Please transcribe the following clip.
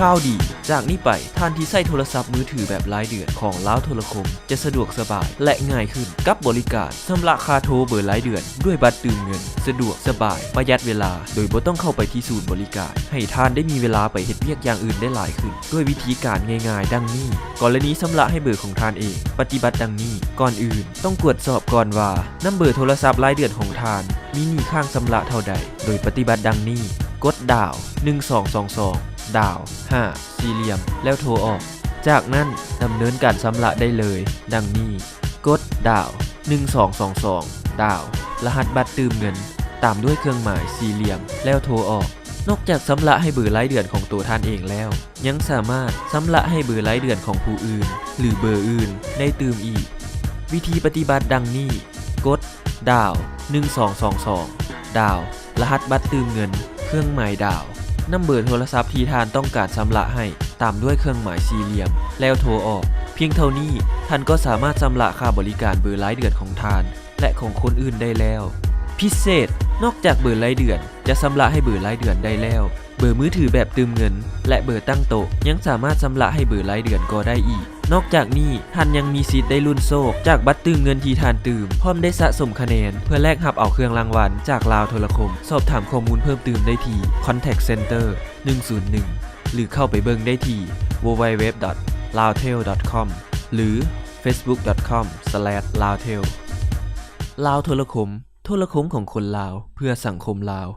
ข่าวดีจากนี้ไปท่านที่ใช้โทรศัพท์มือถือแบบรายเดือนของลาวโทรคมจะสะดวกสบายและง่ายขึ้นกับบริการชำระค่าโทรเบอร์รายเดือนด้วยบัตรเติมเงินสะดวกสบายประหยัดเวลาโดยบ่ต้องเข้าไปที่ศูนย์บริการให้ท่านได้มีเวลาไปเฮ็ดเวียกอย่างอื่นได้หลายขึ้นด้วยวิธีการง่ายๆดังนี้กรณีชำระให้เบอร์ของท่านเองปฏิบัติดังนี้ก่อนอื่นต้องตรวจสอบก่อนว่านำเบอร์โทรศัพท์รายเดือนของท่านมีหนี้ค้างชำระเท่าใดโดยปฏิบัติดังนี้กดดาว1222ดาว5สี่เหลี่ยมแล้วโทรออกจากนั้นดำเนินการชำระได้เลยดังนี้กดดาว1222ดาวรหัสบัตรเติมเงินตามด้วยเครื่องหมายสี่เหลี่ยมแล้วโทรออกนอกจากชำระให้เบอร์รายเดือนของตัวท่านเองแล้วยังสามารถชำระให้เบอร์รายเดือนของผู้อื่นหรือเบอร์อื่นได้เติมอีกวิธีปฏิบัติดังนี้กดดาว1222ดาวรหัสบัตรเติมเงินเครื่องหมายดาวนำเบอร์โทรศัพท์ที่ท่านต้องการชำระให้ตามด้วยเครื่องหมายสี่เหลี่ยมแล้วโทรออกเพียงเท่านี้ท่านก็สามารถชำระค่าบริการเบอร์รายเดือนของท่านและของคนอื่นได้แล้วพิเศษนอกจากเบอร์รายเดือนจะชำระให้เบอร์รายเดือนได้แล้วเบอร์มือถือแบบเติมเงินและเบอร์ตั้งโต๊ะยังสามารถชำระให้เบอร์รายเดือนก็ได้อีกนอกจากนี้ท่านยังมีสิทธิ์ได้ลุ้นโชคจากบัตรเติมเงินที่ท่านเติมพร้อมได้สะสมคะแนนเพื่อแลกรับเอาเครื่องรางวัลจากลาวโทรคมสอบถามข้อมูลเพิ่มเติมได้ที่ Contact Center 101หรือเข้าไปเบิ่งได้ที่ www.lawtel.com หรือ facebook.com/lawtel ลาวโทรคมโทรคมของคนลาวเพื่อสังคมลาว